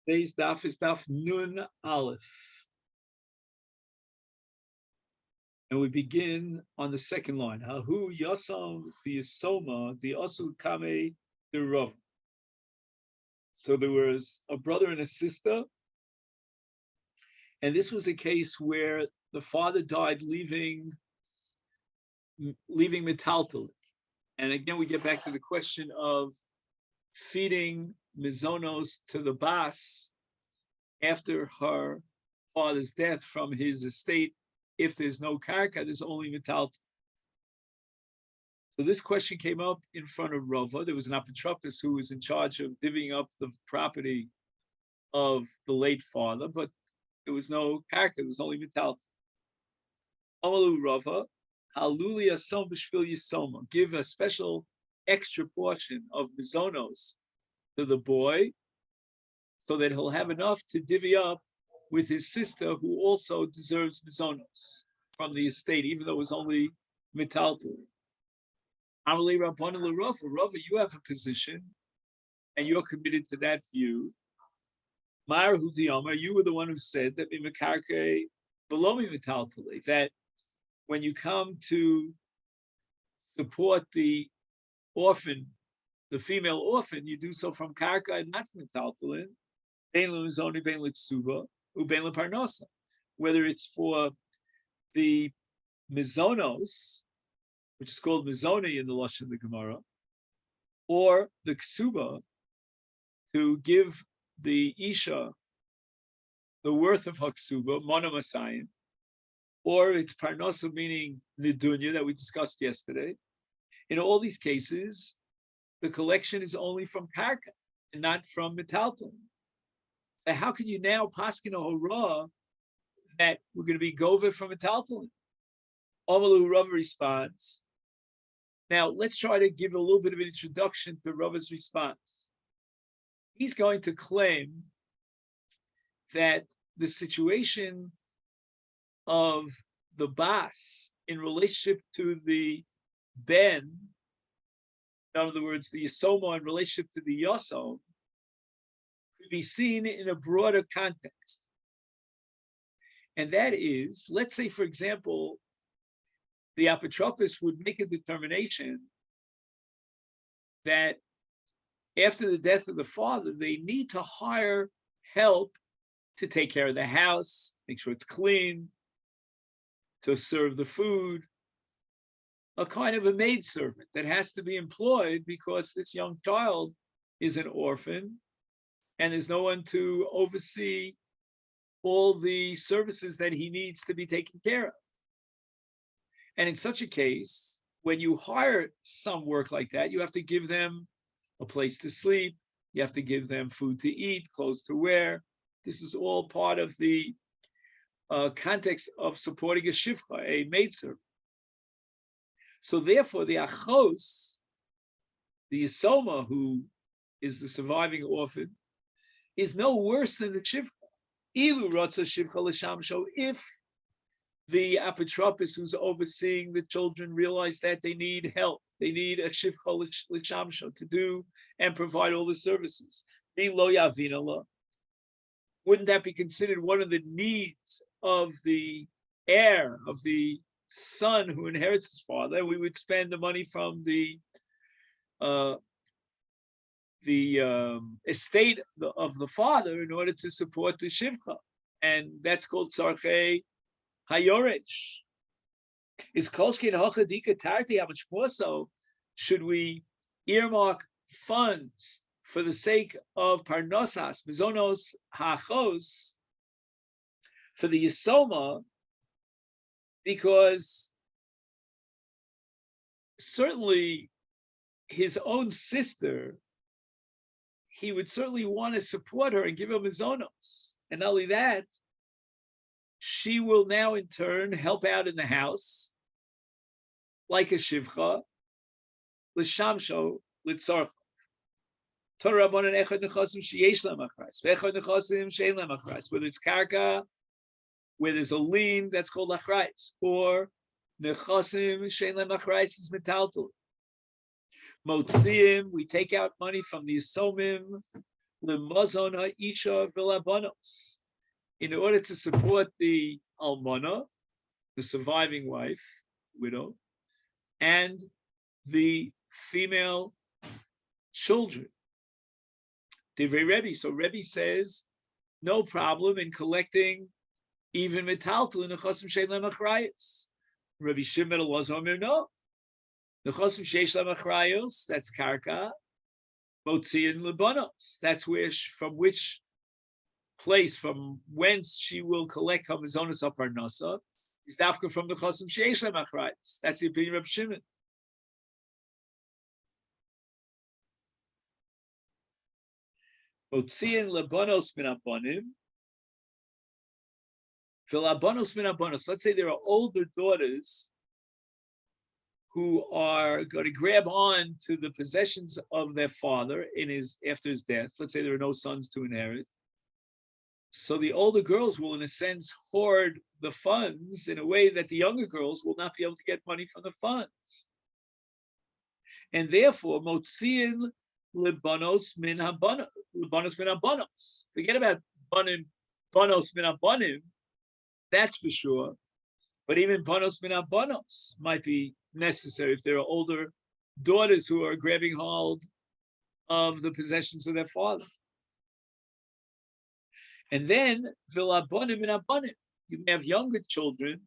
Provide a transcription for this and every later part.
Today's daf is daf Nun Aleph. And we begin on the second line. Hahu yasam v'yisoma the asu kame the Rav. So there was a brother and a sister, and this was a case where the father died leaving metaltal. And again, we get back to the question of feeding mizonos to the bas after her father's death from his estate. If there's no karka, there's only metaltal. So this question came up in front of Rava. There was an apotropos who was in charge of divvying up the property of the late father, but there was no karka, there was only metaltal. Amalu Rava, haluli asom b'shvil yisoma. Give a special extra portion of mizonos to the boy so that he'll have enough to divvy up with his sister, who also deserves mizonos from the estate, even though it was only metaltal. Amalei Rabbanu l'Rava, Rava, you have a position, and you're committed to that view. Mar Hudiyama, you were the one who said that mimakarke belomi metaltale, that when you come to support the orphan, the female orphan, you do so from karka and not from metaltalin. Whether it's for the mizonos, which is called mizoni in the Lashon of the Gemara, or the ksuba, to give the isha the worth of haksuba, monomasayin, or it's parnasa, meaning nidunya, that we discussed yesterday. In all these cases, the collection is only from karka and not from metaltalin. How can you now paskin a hora that we're going to be gova from metaltalin? Amalu Rava responds. Now let's try to give a little bit of an introduction to Rava's response. He's going to claim that the situation of the bas in relationship to the ben, in other words, the yisoma in relationship to the yasom, could be seen in a broader context. And that is, let's say, for example, the apotropos would make a determination that after the death of the father, they need to hire help to take care of the house, make sure it's clean, to serve the food, a kind of a maidservant that has to be employed because this young child is an orphan and there's no one to oversee all the services that he needs to be taken care of. And in such a case, when you hire some work like that, you have to give them a place to sleep, you have to give them food to eat, clothes to wear. This is all part of the context of supporting a shivcha, a maidservant. So therefore, the achos, the yisoma, who is the surviving orphan, is no worse than the shivcha. Ilu rotza shivcha l'shamsho, if the apotropos who's overseeing the children realize that they need help, they need a shivcha l'shamsho to do and provide all the services. Lo yavina, wouldn't that be considered one of the needs of the heir, of the son who inherits his father? We would spend the money from the estate of the father in order to support the shivcha, and that's called tzarchei hayoresh. Is kolshkin hachadika tarti? How much more so should we earmark funds for the sake of parnosas, mizonos hachos, for the yisoma? Because certainly his own sister, he would certainly want to support her and give her mizonos. And not only that, she will now in turn help out in the house like a shivcha, l'shamsho, l'tzarcha. Torah Rabbanan echad nechasim sheyesh lem achrais, ve'echad nechasim she'ein lem achrais. Whether it's karka, where there's a lien, that's called achrais, or nechasim she'ein lem achrais is metaltal. Motziim, we take out money from the yisomim, lemazon ha'isha v'labanos, in order to support the almana, the surviving wife, widow, and the female children. Divrei Rebbe. So Rebbe says, no problem in collecting even metaltal in the chosim shein lemachrayos. Rabbi Shimon Elazar Omer, no. The chosim sheish lemachrayos, that's karka, motziin lebanos. That's where from which place, from whence she will collect her mizonos aparnasa, is dafka from the chosim sheish lemachrayos. That's the opinion of Rabbi Shimon. Motziin lebanos min abanim. Let's say there are older daughters who are going to grab on to the possessions of their father after his death. Let's say there are no sons to inherit. So the older girls will, in a sense, hoard the funds in a way that the younger girls will not be able to get money from the funds. And therefore, motziin lebanos min habanos. Forget about banos min habanim. That's for sure. But even banos min banos might be necessary if there are older daughters who are grabbing hold of the possessions of their father. And then vilabonim min abanim. You may have younger children,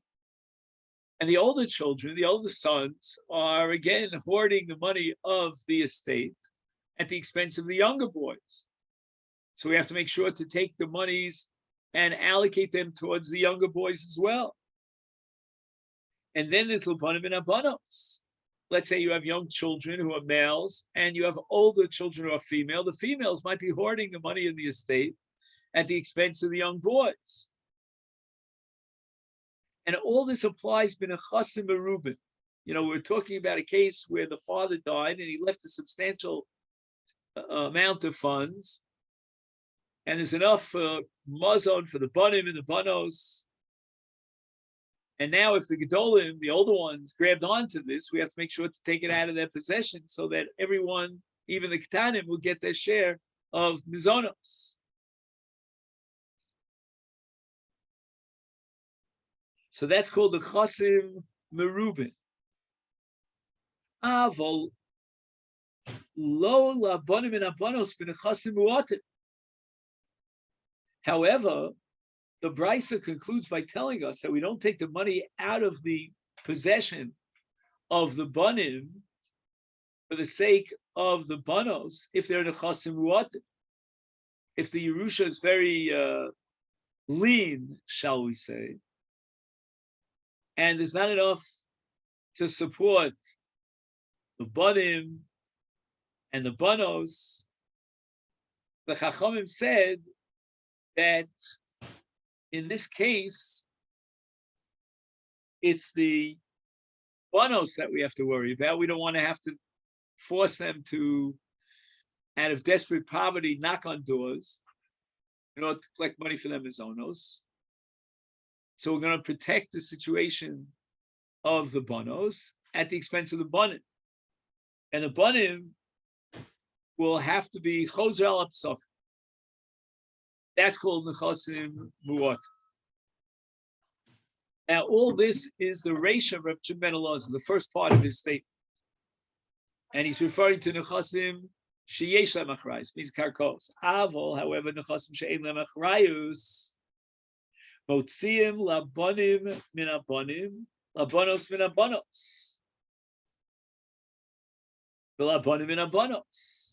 and the older children, the older sons, are again hoarding the money of the estate at the expense of the younger boys. So we have to make sure to take the monies and allocate them towards the younger boys as well. And then there's Labanim and Abanos. Let's say you have young children who are males and you have older children who are female. The females might be hoarding the money in the estate at the expense of the young boys. And all this applies bin a chasim merubin. We're talking about a case where the father died and he left a substantial amount of funds, and there's enough mazon for the banim and the banos. And now if the gedolim, the older ones, grabbed onto this, we have to make sure to take it out of their possession so that everyone, even the ketanim, will get their share of mizonos. So that's called the chasim merubin. Avol lo labanim and abanos bin chasim muatim. However, the Brisa concludes by telling us that we don't take the money out of the possession of the banim for the sake of the banos if they're nechasim muatim. If the Yerusha is very lean, shall we say, and there's not enough to support the banim and the banos, the Chachamim said that in this case, it's the banos that we have to worry about. We don't want to have to force them to, out of desperate poverty, knock on doors in order to collect money for them as onos. So we're going to protect the situation of the banos at the expense of the banim. And the banim will have to be chozer al apsach. That's called nechasim muat. Now, all this is the reisha of Reb Shimon ben Elazar, the first part of his statement. And he's referring to nechasim sheyesh lemachrayus, means karkos. Avol, however, nechasim she'ein lemachrayus, motziim labanim min abanim, labanos min abanos. Labanim min abanos.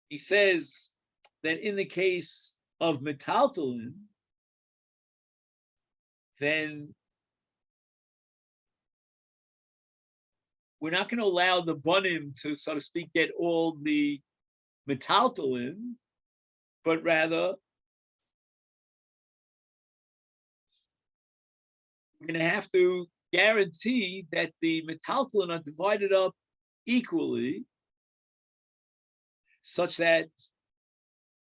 He says that in the case of metaltalin, then we're not going to allow the banim to, so to speak, get all the metaltalin, but rather we're going to have to guarantee that the metaltalin are divided up equally, such that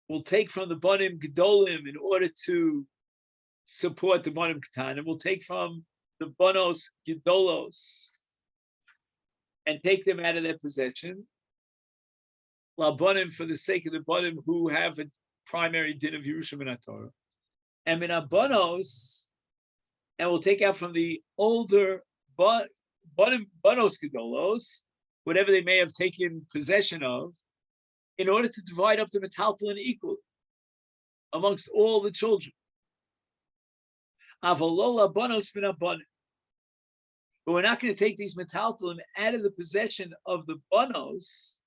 we'll take from the banim gedolim in order to support the banim ketanim. We'll take from the banos gedolos and take them out of their possession. labanim for the sake of the banim who have a primary din of Yerusha min Torah, and min abanos, and we'll take out from the older banos gedolos, whatever they may have taken possession of, in order to divide up the metaltalin equally amongst all the children. Avalola banos min abanim. But we're not going to take these metaltalin out of the possession of the banos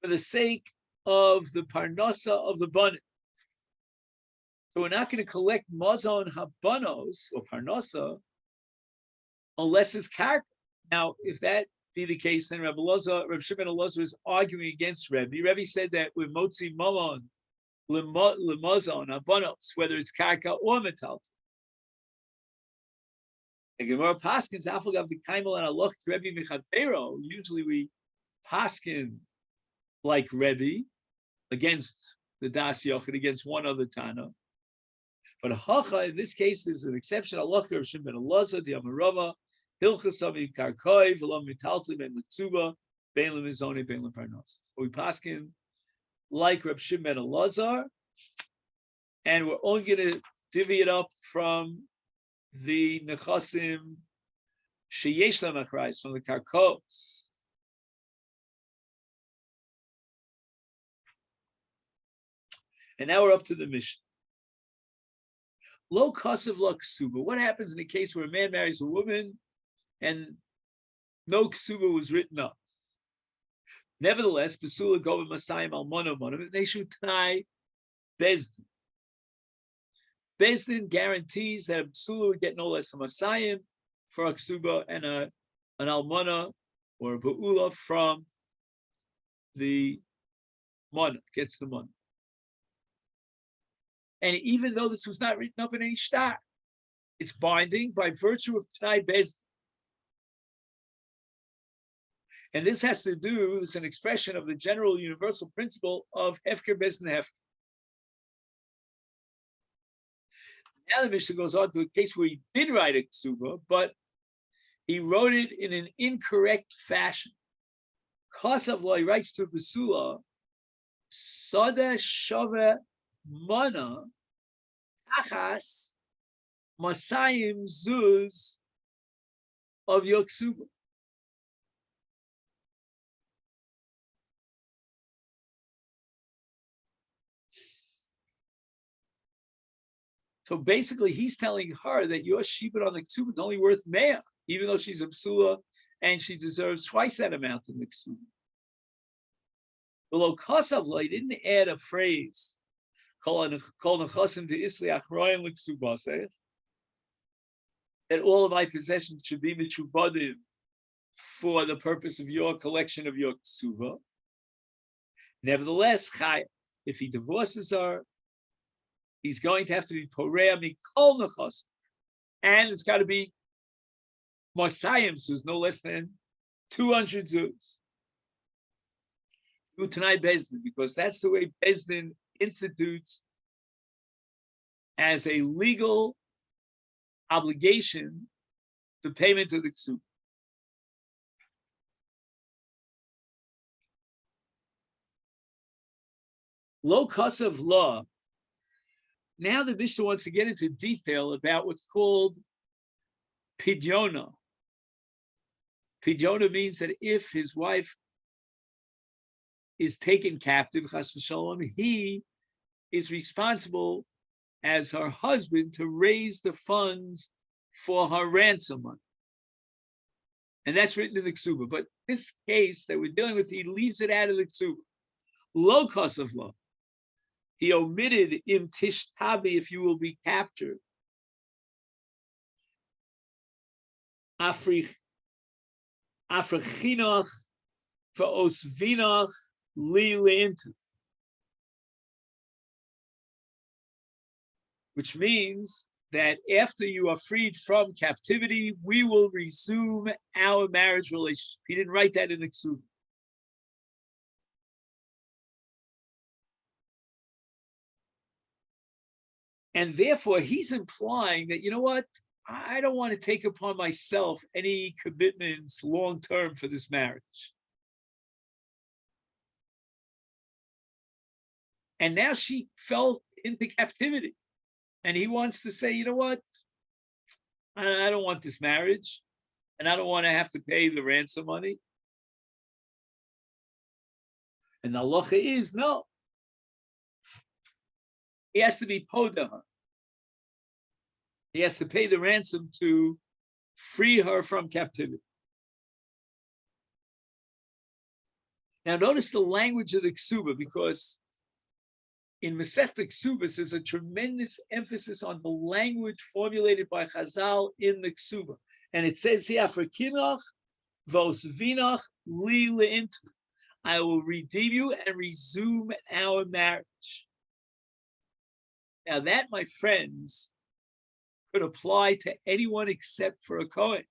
for the sake of the parnasa of the banim. So we're not going to collect mazon habanos or parnasa unless it's karka. Now, if that be the case, then Reb Shimon Elazar is arguing against Rebbe. Rebbe said that with motzi mamon lemazon habanos, whether it's karka or metaltalin. Gemara paskins afagav b'kaimel and aloch Rebbe michatero. Usually we paskin like Rebbe against the das yochid, against one other tana. But hacha in this case is an exception. Aloch Reb Shimon Elazar the Amarava hilchasami karkoi v'lo mitaltli ben mitzuba ben lemizoni ben leparnos. We paskin like Reb Shimon Elazar, and we're only going to divvy it up from the nechasim sheyesh lemachrais, from the karkos. And now we're up to the mission. Lo kasav lo ksuba. What happens in a case where a man marries a woman and no ksuba was written up? Nevertheless, besula gova masayim almona monim. They should tie bezdin. Bezdin guarantees that a besula would get no less than masayim for a ksuba and an almona or a beula from the mona, gets the money. And even though this was not written up in any shtar, it's binding by virtue of Tanai Bezdin. And this has to do, it's an expression of the general universal principle of Hefker Bezdin Hefker. Now the Mishnah goes on to a case where he did write a ksuba, but he wrote it in an incorrect fashion. Kasav, he writes to Besula, Sada Shava Mana Achas Masayim Zuz of Yoksuba. So basically, he's telling her that your shibud on the ksuba is only worth mea, even though she's a psula and she deserves twice that amount in the ksuba. Below kasavla, he didn't add a phrase that all of my possessions should be michubadim for the purpose of your collection of your ksuba. Nevertheless, if he divorces her, he's going to have to be porea mikol nechas, and it's got to be masayim, so it's no less than 200 zuz. Utanai Bezdin, because that's the way Bezdin institutes as a legal obligation the payment of the ksuba. Low cost of law. Now the Mishnah wants to get into detail about what's called pidyona. Pidyona means that if his wife is taken captive, chas v'shalom, he is responsible as her husband to raise the funds for her ransom money. And that's written in the ksuba. But this case that we're dealing with, he leaves it out of the ksuba. Low cost of law. He omitted im tishtabi, if you will be captured. Africhinach va'osvinach li leintu. Which means that after you are freed from captivity, we will resume our marriage relationship. He didn't write that in the ksuba. And therefore, he's implying that, you know what, I don't want to take upon myself any commitments long-term for this marriage. And now she fell into captivity. And he wants to say, you know what? I don't want this marriage, and I don't want to have to pay the ransom money. And the halacha is no. He has to be podah. He has to pay the ransom to free her from captivity. Now notice the language of the ksuba, because in Masechet Ksubas there's a tremendous emphasis on the language formulated by Chazal in the ksuba. And it says here, for kinach vos vinach li leint, I will redeem you and resume our marriage. Now that, my friends, could apply to anyone except for a Kohen.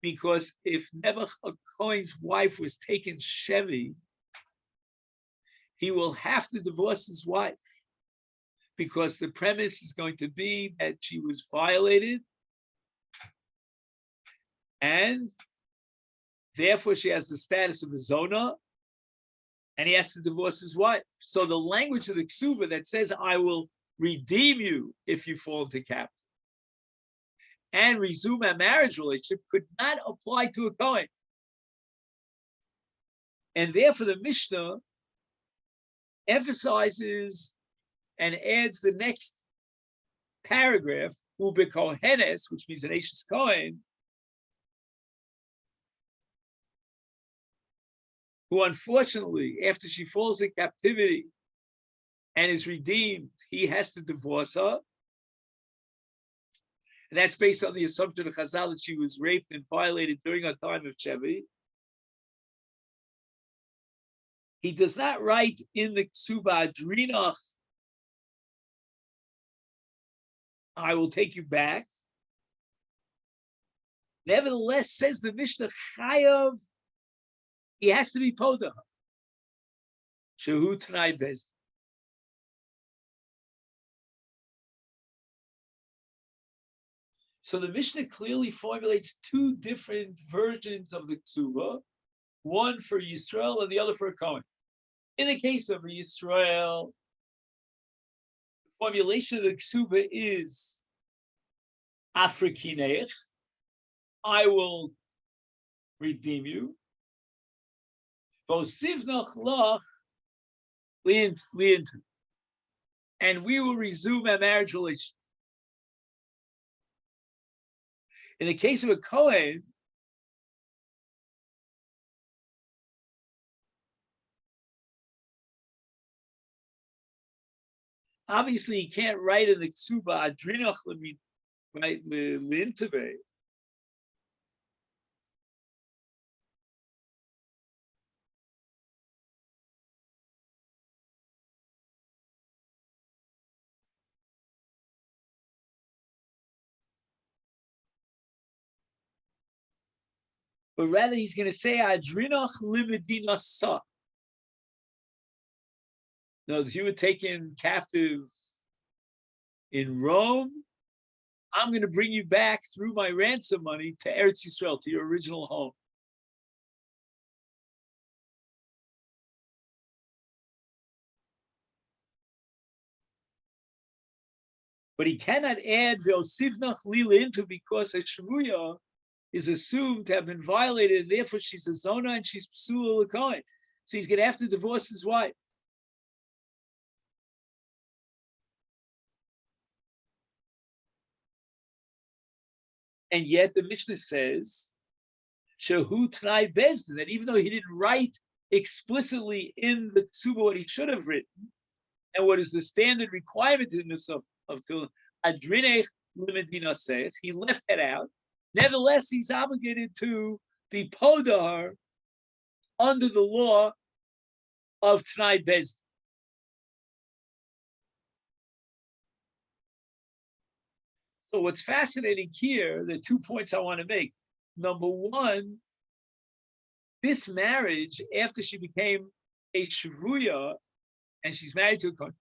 Because if Nebuch, a Kohen's wife, was taken Shevi, he will have to divorce his wife, because the premise is going to be that she was violated, and therefore she has the status of a zona, and he has to divorce his wife. So the language of the ksuba that says, I will redeem you if you fall into captive and resume a marriage relationship, could not apply to a Kohen. And therefore the Mishnah emphasizes and adds the next paragraph, ube kohenes, which means an Ashes Kohen, who unfortunately, after she falls in captivity and is redeemed, he has to divorce her. And that's based on the assumption of Chazal that she was raped and violated during her time of Shevi. He does not write in the Ksuba Drinach, I will take you back. Nevertheless, says the Mishnah, Chayav, he has to be Podah. Shehu Tanai Bez. So the Mishnah clearly formulates two different versions of the Ksuba, one for Yisrael and the other for a Kohen. In the case of Yisrael, the formulation of the Ksuba is Afrikinech, I will redeem you. Vosivnoch loch liintu, and we will resume our marriage relationship. In the case of a Kohen, obviously he can't write in the Ksuba Adrinoch right liintave. But rather he's going to say Adrinoch limedina sa. No, you were taken captive in Rome. I'm going to bring you back through my ransom money to Eretz Yisrael, to your original home. But he cannot add Ve'osivnach lila into, because a shvuya is assumed to have been violated, and therefore she's a zona and she's psula l'kohen. So he's going to have to divorce his wife. And yet the Mishnah says, Shehu Tanai Bezdin, that even though he didn't write explicitly in the Ksuba what he should have written, and what is the standard requirement in this of Adrinech Limedina Sech, he left that out. Nevertheless, he's obligated to be podar under the law of Tanai Bezdin. So what's fascinating here, the 2 points I want to make. Number one, this marriage, after she became a shvuya and she's married to a Kohen,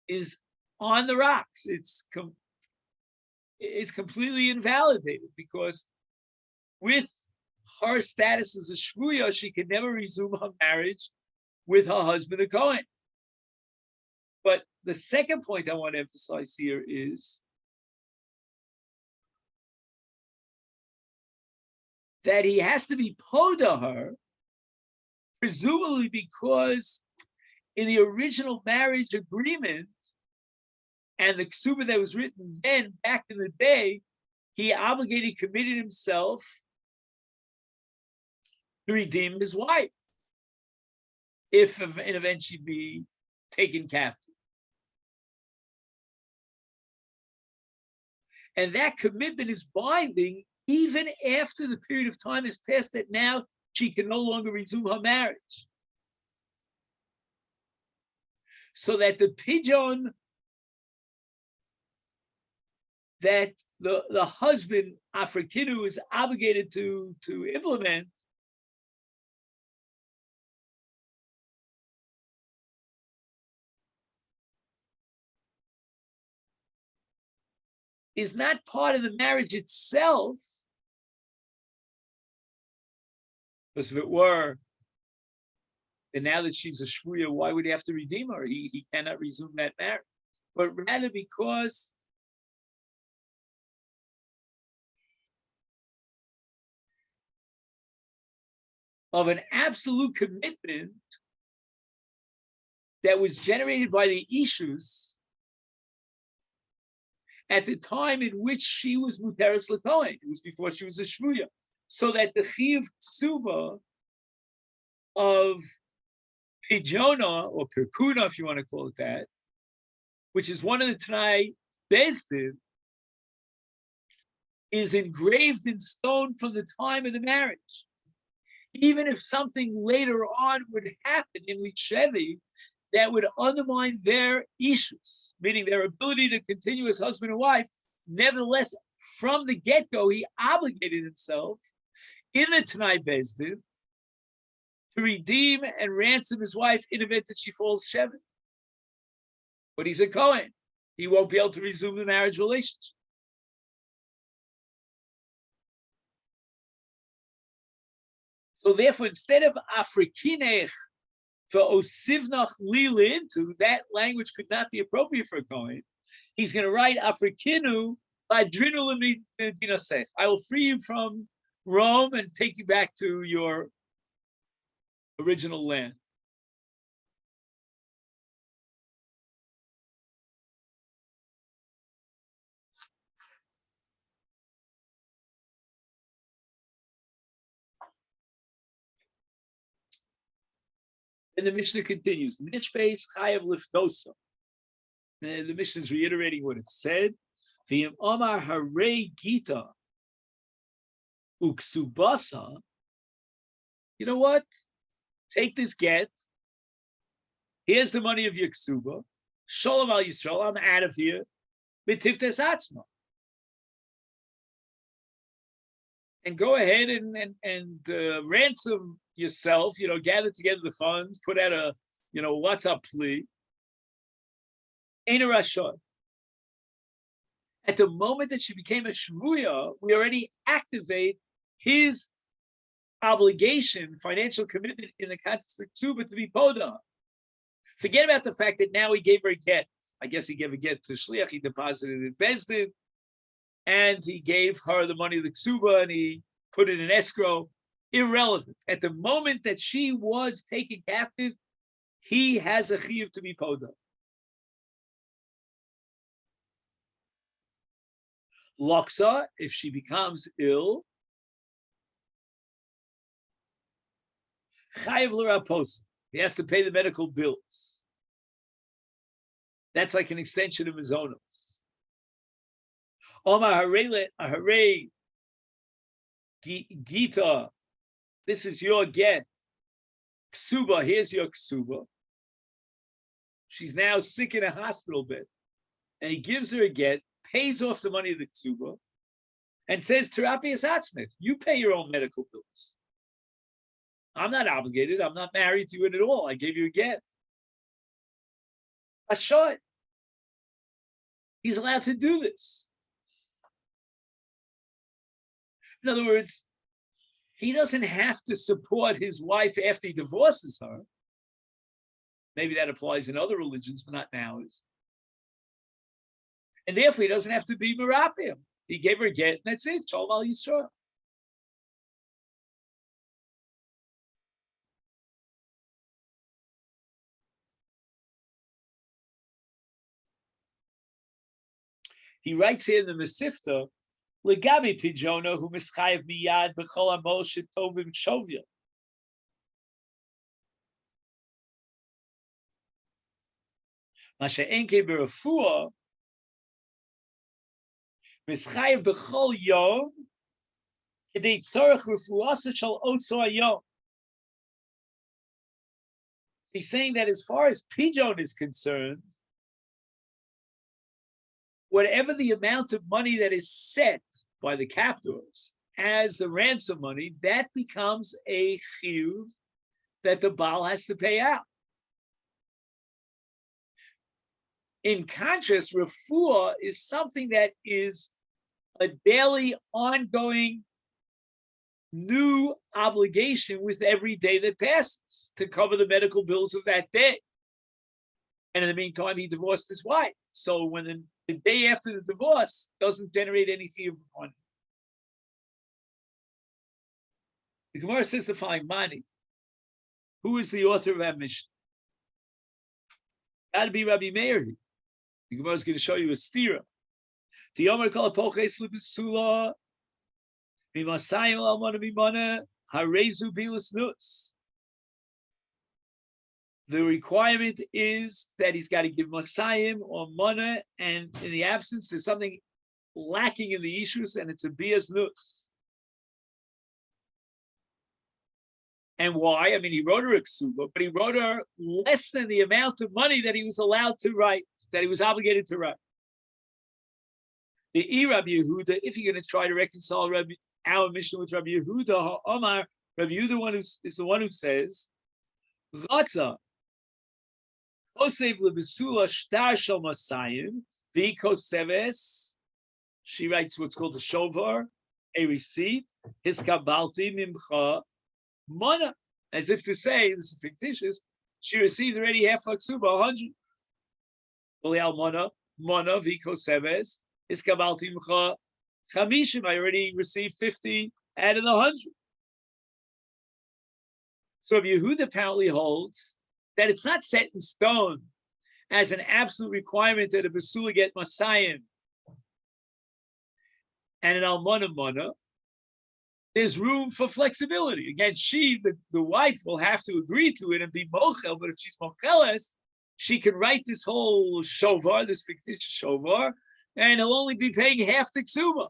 is on the rocks. It's completely invalidated, because with her status as a shvuya, she can never resume her marriage with her husband, the Kohen. But the second point I want to emphasize here is that he has to be poda her, presumably because in the original marriage agreement and the ksuba that was written then back in the day, he committed himself to redeem his wife if in an event she'd be taken captive. And that commitment is binding even after the period of time has passed that now she can no longer resume her marriage. So that the pigeon that the husband, Afrikinu, is obligated to implement is not part of the marriage itself. Because if it were, and now that she's a shvuya, why would he have to redeem her? He cannot resume that marriage. But rather because of an absolute commitment that was generated by the issues at the time in which she was muteres l'kohen. It was before she was a shvuya. So that the chiyuv ksuba of pijona or pirkuna, if you want to call it that, which is one of the Tanai Bezdin, is engraved in stone from the time of the marriage. Even if something later on would happen in Lichevi that would undermine their issues, meaning their ability to continue as husband and wife, nevertheless, from the get-go, he obligated himself in the Tanai Bezdin to redeem and ransom his wife in the event that she falls Shevet. But he's a Kohen. He won't be able to resume the marriage relationship. So therefore, instead of Afrikinech for Osivnach Lila into, that language could not be appropriate for a Kohen. He's going to write Afrikinu Ladrinu Lemidinasech. I will free you from Rome and take you back to your original land. And the Mishnah continues, Nishbeis Chayav Liftosa. And the Mishnah is reiterating what it said. V'im Omar Harei Gita Uksubasa. You know what? Take this get. Here's the money of your ksuba. Shalom al Yisrael. I'm out of here. B'tiftes atzma. And go ahead and ransom yourself. Gather together the funds. Put out a WhatsApp plea. Ein rashon. At the moment that she became a shvuya, we already activate his obligation, financial commitment in the context of ksuba to be poda. Forget about the fact that now he gave her a get. I guess he gave a get to shliach. He deposited it in bezdin, and he gave her the money of the ksuba, and he put it in escrow. Irrelevant. At the moment that she was taken captive, he has a chiyuv to be poda. Loksa, if she becomes ill, chayiv l'rapos. He has to pay the medical bills. That's like an extension of his onos. Omar harei gita. This is your get. Ksuba, here's your ksuba. She's now sick in a hospital bed. And he gives her a get, pays off the money of the ksuba, and says, Terapias Atzmith, you pay your own medical bills. I'm not obligated. I'm not married to you at all. I gave you a get. Ashot. He's allowed to do this. In other words, he doesn't have to support his wife after he divorces her. Maybe that applies in other religions, but not now. And therefore, he doesn't have to be merapim. He gave her a get, and that's it. Shalom al Yisrael. He writes here in the Masechet, Legabi pijona who mischayev miyad b'chol amos shetovim shovya. Masha enke berafua mischayev b'chol yom kedei tzorach refuasa shal otzo hayom. He's saying that as far as pijon is concerned, whatever the amount of money that is set by the captors as the ransom money, that becomes a chiyuv that the Baal has to pay out. In contrast, refuah is something that is a daily, ongoing, new obligation with every day that passes to cover the medical bills of that day. And in the meantime, he divorced his wife. So when the day after the divorce doesn't generate any fee upon him. The Gemara says to find money. Who is the author of that mission? Got to be Rabbi Meir. The Gemara is going to show you a stira. The requirement is that he's got to give Masayim or Mana, and in the absence, there's something lacking in the issues, and it's a Bias Nus. And why? I mean, he wrote her a ksuba, but he wrote her less than the amount of money that he was allowed to write, that he was obligated to write. The Rabbi Yehuda, if you're going to try to reconcile our mission with Rabbi Yehuda, Omar, Rabbi Yehuda is the one who says, Ratza, she writes what's called the shovar, a receipt, his kabalti mimcha mana, as if to say, this is fictitious, she received already half a ksuba, 100. Mana, viko seves, his kabalti mimcha chamishim, I already received 50 out of the 100. So Rabbi Yehuda apparently holds that it's not set in stone as an absolute requirement that a basula get masayim and an almana mana. There's room for flexibility. Again, the wife, will have to agree to it and be mochel, but if she's mocheles, she can write this whole shovar, this fictitious shovar, and he'll only be paying half the ksuma.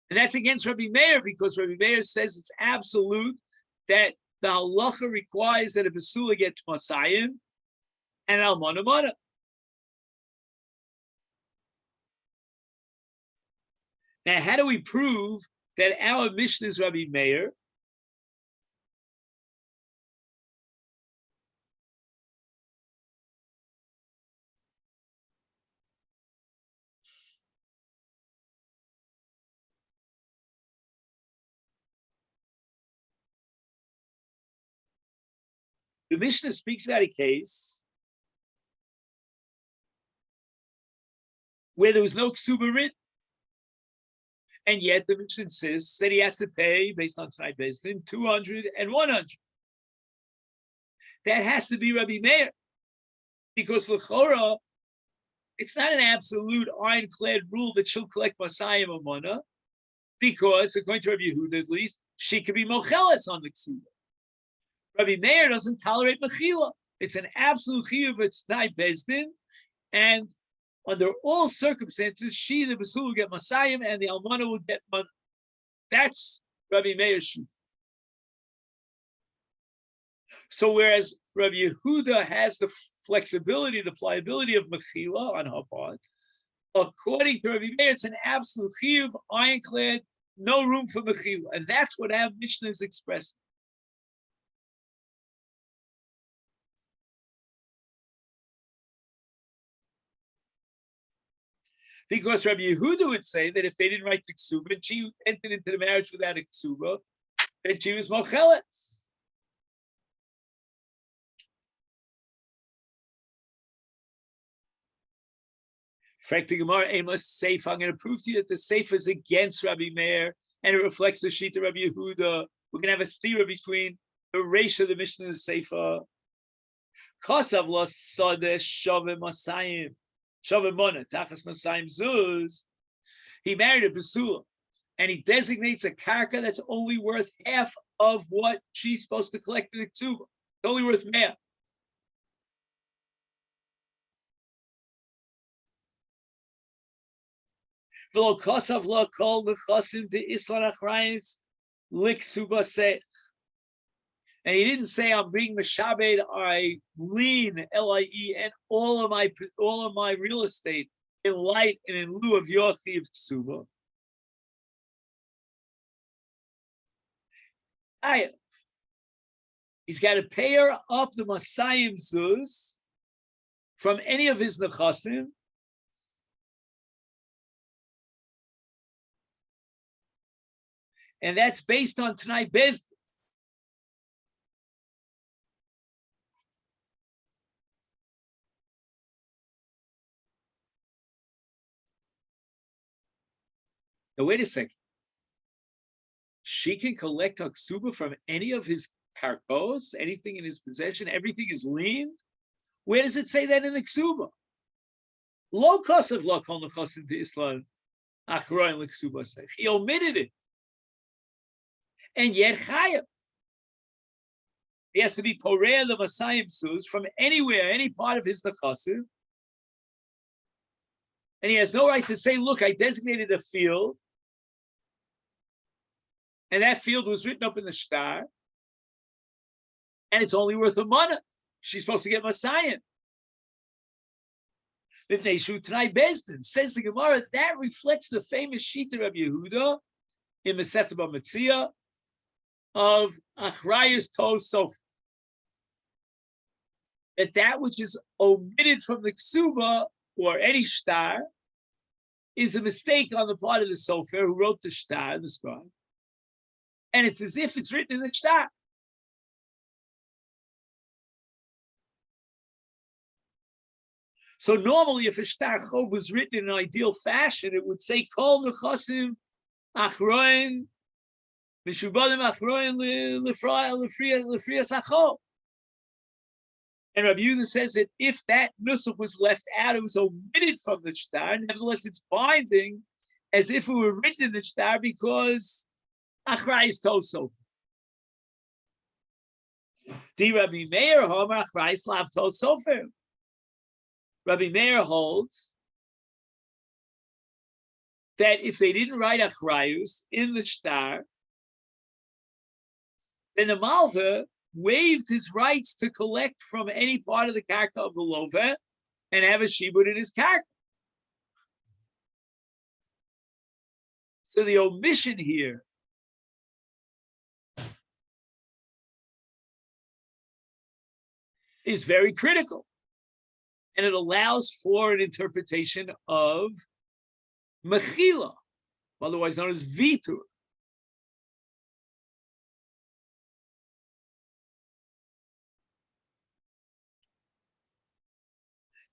And that's against Rabbi Meir, because Rabbi Meir says it's absolute that the halacha requires that a basula get masayim and almana mana. Now, how do we prove that our mission is Rabbi Meir? The Mishnah speaks about a case where there was no ksuba written, and yet the Mishnah insists that he has to pay, based on Tanai Bezdin, 200 and 100. That has to be Rabbi Meir, because l'chora, it's not an absolute ironclad rule that she'll collect Masayim or Mana, because according to Rabbi Yehuda at least, she could be mocheles on the ksuba. Rabbi Meir doesn't tolerate mechila. It's an absolute chiyuv of Tanai Bezdin, and under all circumstances, she, the basula, will get masayim, and the almana will get money. That's Rabbi Meir's shoot. So whereas Rabbi Yehuda has the flexibility, the pliability of mechila on her part, according to Rabbi Meir, it's an absolute chiyuv, ironclad, no room for mechila, and that's what our Mishnah is expressing. Because Rabbi Yehuda would say that if they didn't write the ksuba and she entered into the marriage without a ksuba, then she was mocheles. Fact the Gemara, Amos safe. I'm going to prove to you that the safe is against Rabbi Meir, and it reflects the Shita Rabbi Yehuda. We're going to have a stira between the Reisha, the Mishnah, and the Seifa. Kosav lo sadeh shaveh masayim, shaveh mona tachas masayim zuz. He married a basula, and he designates a karka that's only worth half of what she's supposed to collect in the ksuba. It's only worth mea. V'lo kosav lo kol nechasim de islan achrayis liksuba seh. And he didn't say, I'm being Meshabed, I lean, L-I-E, and all of my real estate in light and in lieu of Yochi of Ksuba. He's got to pay her up the Masayim Zuz from any of his Nechasim. And that's based on Tanai Bezdin. Now, wait a second. She can collect a ksuba from any of his karkos, anything in his possession, everything is leaned. Where does it say that in the ksuba? Lo kosav lo kol nechasim to Islam achroin l'ksuba seif. He omitted it, and yet chayav. He has to be poreah the masayim sus from anywhere, any part of his nechasim, and he has no right to say, "Look, I designated a field." And that field was written up in the star, and it's only worth a mana. She's supposed to get Masayim. Says the Gemara, that reflects the famous Shita of Yehuda in Masechet B'Metzia of Achrayus Tov Sofer. That which is omitted from the Ksuba or any star is a mistake on the part of the Sofer who wrote the star, the scribe. And it's as if it's written in the shtar. So normally, if a shtar chov was written in an ideal fashion, it would say kol nechasim achroin mishubadim achroin lefrias achol. And Rabbi Yehuda says that if that nusach was left out, it was omitted from the shtar. Nevertheless, it's binding as if it were written in the shtar because Achrayis Tov Sofer. Di Rabbi Meir Homer Achrayis Lav Tov Sofer. Rabbi Meir holds that if they didn't write Achrayus in the shtar, then the Malva waived his rights to collect from any part of the karka of the Loveh and have a shibud in his karka. So the omission here is very critical, and it allows for an interpretation of mechila, otherwise known as vitur.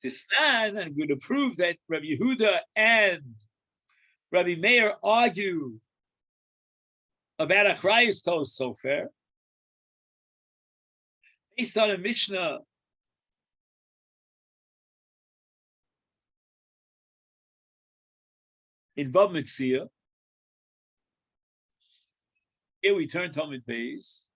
This nan, I'm going to prove that Rabbi Yehuda and Rabbi Meir argue about Achrayus Tov Sofer based on a Mishnah in Bab Metzia. Here we turn Talmud Beis.